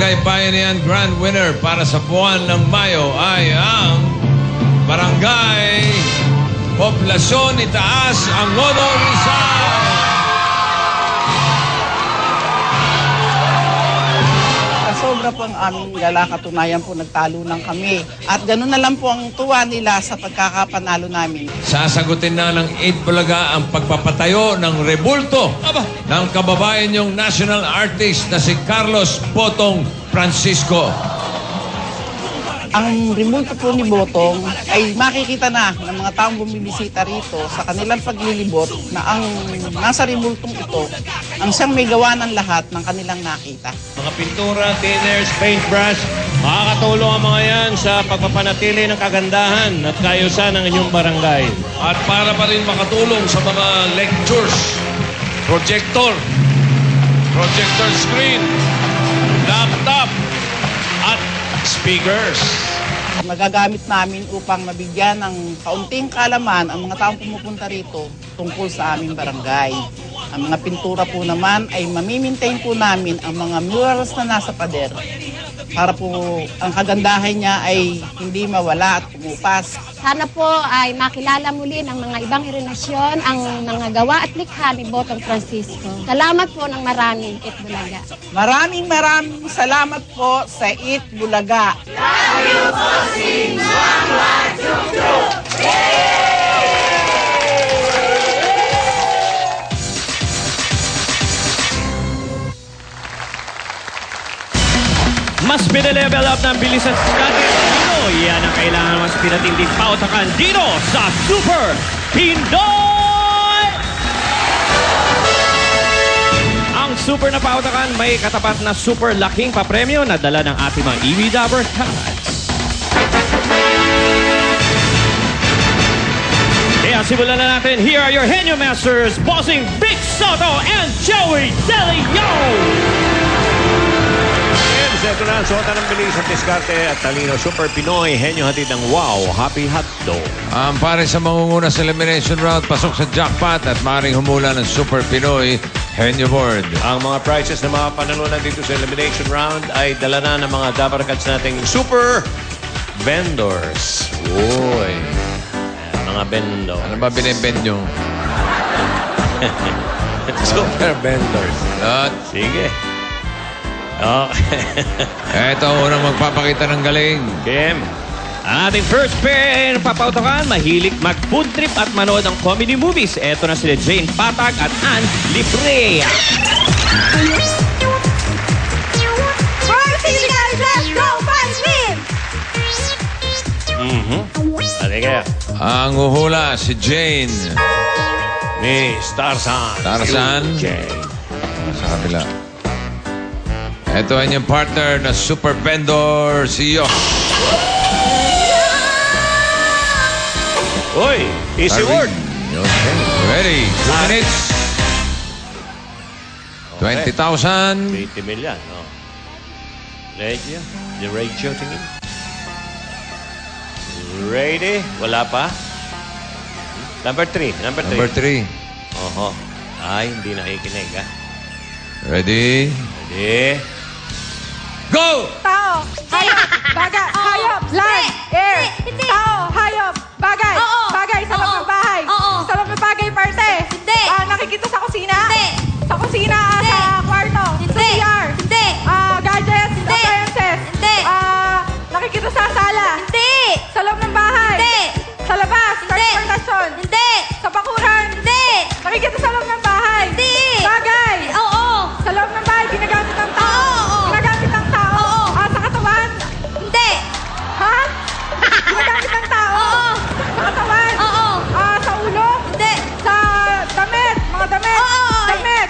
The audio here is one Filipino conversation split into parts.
Barangay Bayanihan Grand Winner para sa buwan ng Mayo ay ang Barangay Poblasyon Itaas, Angono, Rizal. Sobra po ang aming gala, katunayan po nagtalo lang kami. At gano'n na lang po ang tuwa nila sa pagkakapanalo namin. Sasagutin na ng 8 Bulaga ang pagpapatayo ng rebulto ng kababayan niyong national artist na si Carlos Botong Francisco. Ang remulto po ni Botong ay makikita na ng mga taong bumibisita rito sa kanilang paglilibot na ang nasa remultong ito ang siyang may gawa ng lahat ng kanilang nakita. Mga pintura, thinners, paintbrush, makakatulong ang mga yan sa pagpapanatili ng kagandahan at kaayusan ng inyong barangay. At para pa rin makatulong sa mga lectures, projector screen, laptop, at speakers. Magagamit namin upang mabigyan ng kaunting kaalaman ang mga taong pumupunta rito tungkol sa aming barangay. Ang mga pintura po naman ay mamimaintain po namin ang mga murals na nasa pader para po ang kagandahan niya ay hindi mawala at kumupas. Sana po ay makilala muli ng mga ibang herenasyon ang mga gawa at likha ni Botong Francisco. Salamat po ng marami, It Bulaga. Maraming salamat po sa It Bulaga. Mas pinalevel up ng bilisan sa natin. Yan ang kailangan mas pinatinding pautakan dito sa Super Pinoy! Ang super na pautakan may katapat na super laking papremyo na dala ng ating mga EV Dabber Cats. Kaya simulan na natin. Here are your Henyo Masters, Bossing Big Soto and Joey De Leon! Ito na, suotan ng bilis at diskarte at talino. Super Pinoy, henyo hatid ng wow, happy hotdog. Ang pare sa mangunguna sa elimination round, pasok sa jackpot at maaaring humula ng Super Pinoy Henyo Board. Ang mga prizes na mga panalunan dito sa elimination round ay dala na ng mga Dabber Cats nating super vendors. Uy. Mga vendors. Ano ba binibend nyo? Super vendors. At Sige. Okay. eto ang unang magpapakita ng galing. Kim, ang ating first pair ng papautakan, mahilig mag-food trip at manood ng comedy movies. Eto na sila Jane Patag at Ann Libre. Let's go, fight team! Halika. Ang uhula si Jane. Miss Tarzan. Tarzan. Jane. Sa kabila. Ito ang inyong partner na super vendor, si Yo. Uy, easy word. Okay, ready. 2 minutes. 20,000. 20 million. Oh. Radio. The radio tingin. Ready? Wala pa? Number 3. Number 3. Number 3. Oho. Ay, hindi nakikinig, ha? Ready? Ready? Go! Tao, hayop, bagay, hayop, land, air. Tao, hayop, bagay, bagay sa loob ng bahay. Sa loob ng bagay, parte. Nakikita sa kusina. Sa kusina, sa kwarto. Sa CR. Gadgets, appliances. Nakikita sa sala. Sa loob ng bahay. Sa labas, transportasyon. Sa bakuran. Nakikita sa loob ng bahay. Bagay. Sa loob ng bahay, ginagamit ng tao. Ginagamit ng tao. Sa katawan. Ha? Ginagamit ng tao. Sa katawan. Sa ulo. Sa damit. Mga damit. Damit.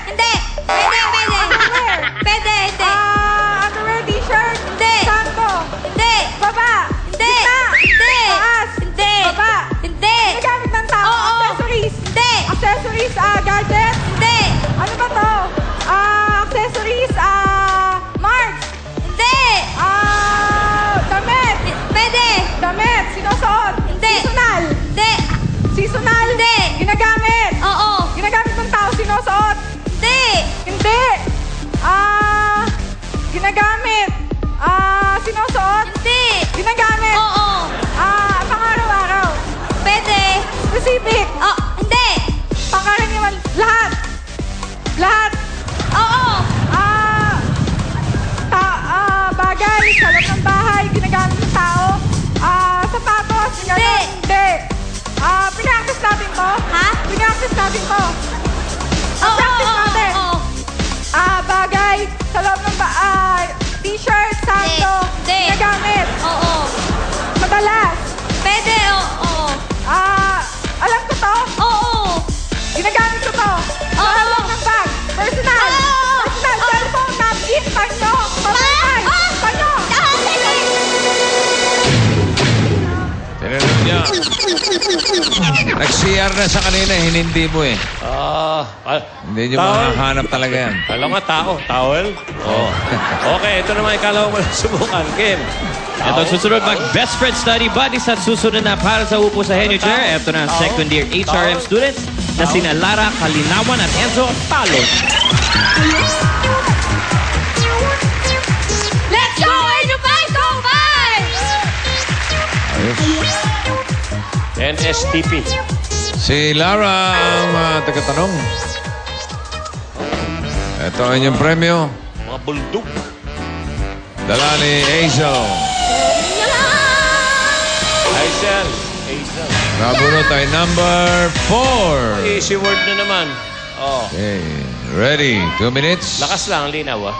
to? Ha? Pinapractice natin to. Oo, Practice oo, natin. oo. Bagay sa loob ng t-shirt, sakto, Hindi. ginagamit. Oo. Madalas. Pwede, oo. Alam ko to. Oo. Ginagamit ko to. Sa loob ng bag. Personal. Oo. Personal. Cellphone, napkin, panyo. Pamay. Panyo. Tinanong niya. Nag-CR na sa kanina, hinindi mo eh. Hindi nyo makakahanap talaga yan. Alam nga, towel? Oo. Okay, ito naman, ikalaw mo lang subukan. Kim. Ito susunod mag-best friend study buddies at susunod na para sa upo sa Henyo Chair. Ito na ang second year HRM students na sina Lara Kalinawan at Enzo Talon. Let's go, Henyo 5! Go 5! Ayos. NSTP. Si Lara ang tagatanong. Ito ang inyong premyo. Mga buldog. Dala ni Hazel. Hazel. Nabunot ay number 4. Easy word na naman. Oh. Okay. Ready? 2 minutes. Lakas lang, linaw ah.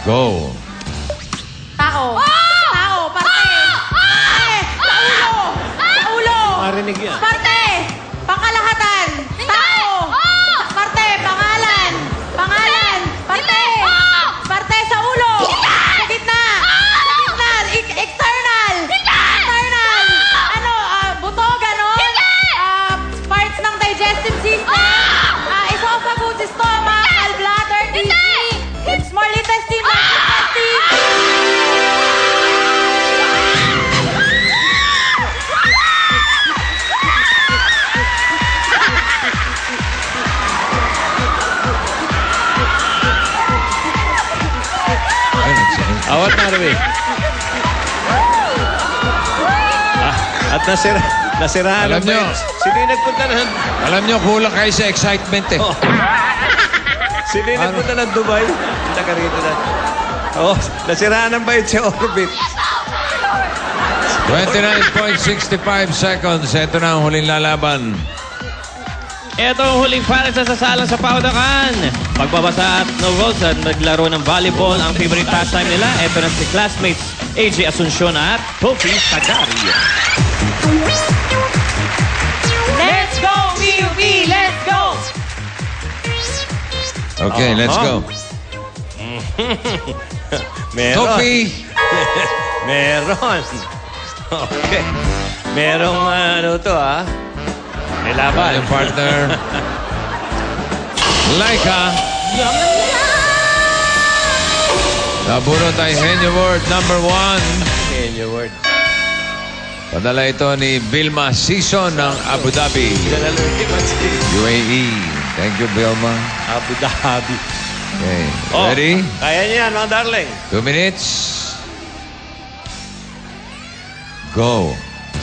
Go. Tao. Tao, parte. Sa ulo. Sa ulo. Marinig yan. Parte. Pangkalahatan. Tao. Parte. Pangalan. Pangalan. Parte. Parte sa ulo. Sa gitna. Sa gitna. External. External. Ano? Buto, ganon? Parts ng digestive system. Esophagus, stomach, gallbladder, kidney. Small intestine, large intestine. Awat na, Rami. At nasirahan Alam ang nyo. bench. Sino yung nagpunta na? Alam nyo, kulang kayo sa excitement eh. Sino yung nagpunta ng Dubai? Taka rito na. Oh, nasiraan ang bayad si Orbit. 29.65 seconds. Ito na ang huling lalaban. Ito ang huling para sa sasalang sa paudakan. Pagbabasa at no goals at naglaro ng volleyball ang favorite pastime nila. Ito na si classmates AJ Asuncion at Tofi Tagari. Let's go, PUP! Let's go! Okay, let's go. Meron. Tofi! Meron. Okay. Merong ano to ah. May laban. Yung partner. Laika. Nabunot ay Henyo Word number 1. In your word. Padala ito ni Vilma Sison ng Abu Dhabi, UAE. Thank you, Vilma. Abu Dhabi. Okay. Oh, Ready? Kaya niyo yan, mga darling. 2 minutes. Go.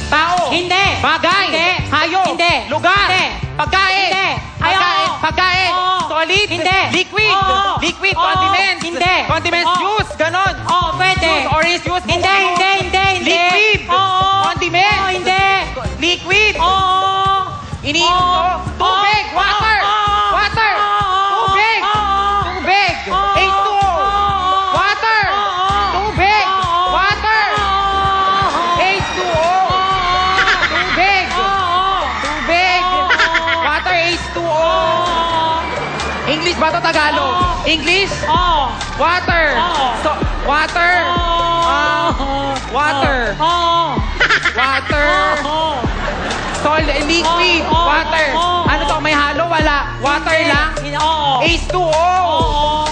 Tao! Hindi! Bagay! Hindi! Hayop! Hindi! Lugar! Hindi! Pagkain! Hindi! Pagkain! Pagkain! Solid! Hindi! Liquid! Liquid! Condiments! Hindi! Condiments juice! Ganon! Oo, pwede! Juice! Orange juice! Hindi! Hindi! Hindi! Liquid! Condiments! Hindi! Liquid! Iniinom to! Tubig! Water! Water! Tubig! Tubig! H2O! Water! Tubig! Water! H2O! Tubig! Tubig! Water H2O! English ba ito Tagalog? English? Water! Water! Water! Water! Liquid! Water! Ano to? May halo? Wala? Water lang? H2O!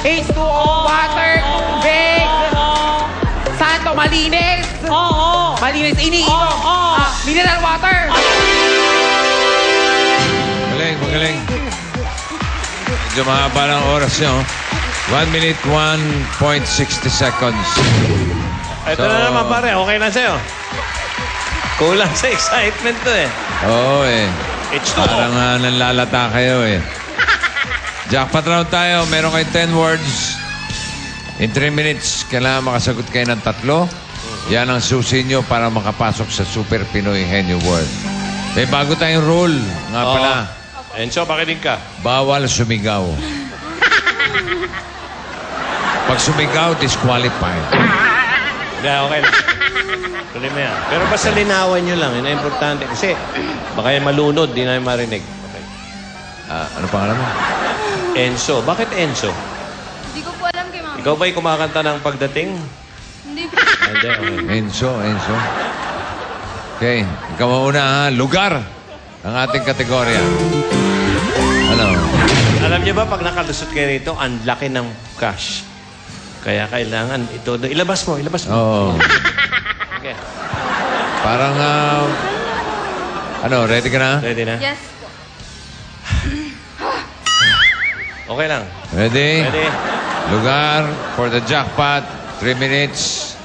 H2O! Water! Tubig! Saan to? Malinis? Malinis. Iniinom? Mineral water! Magaling, magaling. Medyo mahaba ng oras nyo. 1 minute, 1.60 seconds. Ito na naman pare, okay na sa'yo. Kulang sa excitement to eh. Oo eh. H2O. Parang nanlalata kayo eh. Jackpot round tayo. Meron kayo 10 words. In 3 minutes, kailangan makasagot kayo ng 3. Yan ang susi nyo para makapasok sa Super Pinoy Henyo World. May bago tayong rule. Nga pala, Enzo, pakinig ka. bawal sumigaw. Pag sumigaw, disqualified. Hindi, okay lang. Tuloy mo yan. Pero basta linawan nyo lang. Yun ang importante. Kasi baka yung malunod, di na yung marinig. Okay. Ano pangalan mo? Enzo. Bakit Enzo? Hindi ko po alam kay mama. Ikaw ba'y kumakanta ng pagdating? Hindi po. Hindi, okay. Enzo. Okay, ikaw mauna ha. Lugar ang ating kategorya. Ano? Alam niyo ba, pag nakalusot kayo rito, ang laki ng cash. Kaya kailangan ito. Ilabas mo. Oo. Okay. Parang, ready ka na? Ready na? Yes po. Okay lang. Ready? Ready? Lugar for the jackpot. 3 minutes.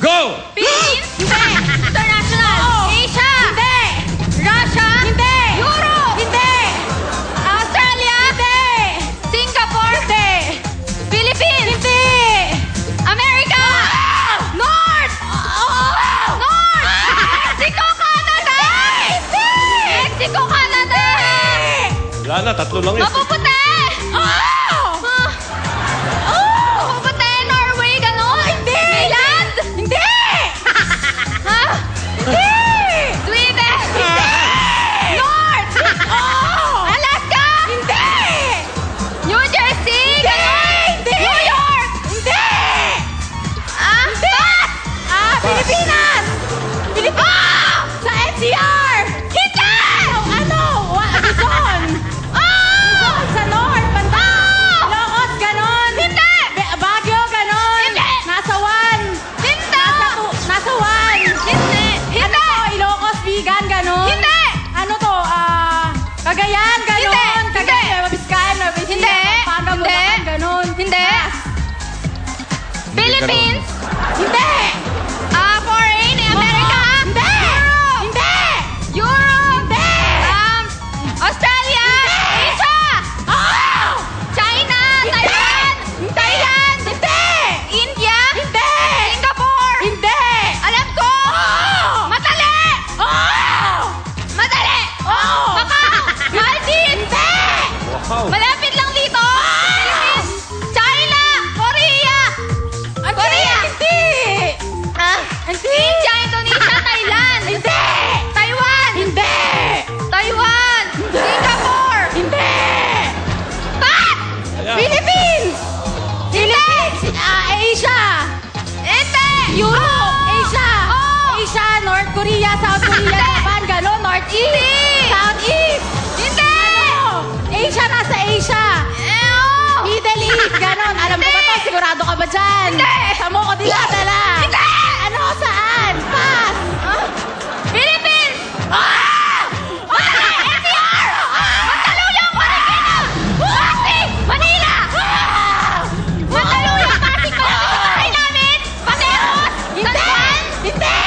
Go! Philippines? Hindi. International? Asia? Hindi. Russia? Hindi. Europe? Hindi. Australia? Hindi. Singapore? Hindi. Philippines? Hindi. America? North? North? Mexico, Canada? Hindi. Mexico, Canada? Wala na, 3 lang yun. Mapuputi! Mapuputi, Norway, gano'n? Hindi! Finland? Hindi! Ha? Hindi! Sweden? Hindi! North? Alaska? Hindi! New Jersey? Gano'n? Hindi! New York? Hindi! Hindi! Pilipinas! Pilipinas! Sa NCR! Hindi! Luzon! Luzon sa North, banda! Ilocos, ganon! Hindi! Baguio, ganon! Hindi! Nasa 1! Hindi! Nasa 1! Hindi! Hindi! Ano to? Ilocos, vegan, ganon? Hindi! Ano to? Cagayan, ganon? Hindi! Cagayan, Nueva Vizcaya, Nueva Ecija, Hindi! Pampanga, Hindi! Bulacan, ganon? Hindi! Philippines? Hindi! Foreign? America? Hindi! Hindi! Europe? Hindi! Australia? Asia? China? Taiwan? Thailand? Hindi! India? Hindi! Singapore? Hindi! Alam ko! Madali! Madali! Macau! Maldives! Hindi! Wow. Malapit lang dito! Philippines! China! Korea! Korea! Hindi! Hindi! India, Indonesia, Thailand! Hindi! Taiwan! Hindi! Taiwan! Singapore! Hindi! Pat! Philippines! Philippines! Asia! Hindi! Europe! Asia! Oh! Asia, North Korea, South Korea, Japan, gano'n, Northeast! Hindi! Southeast! Hindi! Ano? Asia, nasa Asia! Oh! Middle East, gano'n. Alam mo ba to? Sigurado ka ba dyan? Hindi! Sa mo ko dinadala. Hindi! Ano? Saan? Pass! Philippines! Ah! NCR! Mandaluyong, Marikina! Pasig! Manila! Mandaluyong, Pasig! Bahay namin! Pateros! Hindi! San Juan! Hindi!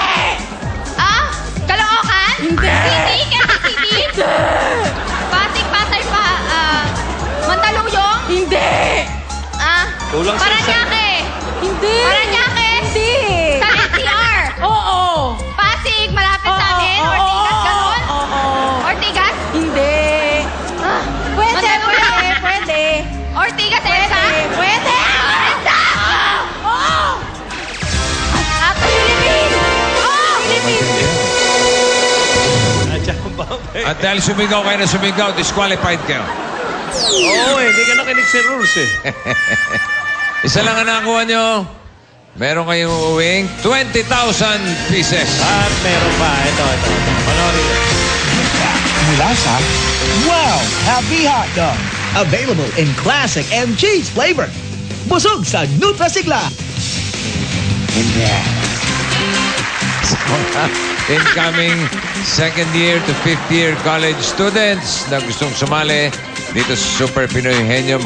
Caloocan? Hindi! City? Quezon City? Pasig, Pasay pa, Mandaluyong? Hindi! Kulang sa isa. Paranaque! Hindi! Paranaque? Hindi! Sa NCR? Oo! Pasig, malapit sa amin? Oo, Ortigas, oo, ganon? oo. Ortigas? Hindi! Pwede, Mandaluyong? pwede, pwede. Ortigas, Elsa? Pwede! Elsa! Oo! At Philippines! Philippines! Nandiyan ba? At dahil sumigaw kayo na sumigaw, disqualified kayo. Oo, hindi ka nakinig sa rules eh. Isa lang ang nakuha nyo. Meron kayong uuwing 20,000 pieces. At meron pa. Ito. Panorin. Mula sa Wow Happy Hot Dog. Available in classic and cheese flavor. Busog sa Nutrasigla. Sa mga incoming second year to fifth year college students na gustong sumali dito sa Super Pinoy Henyo,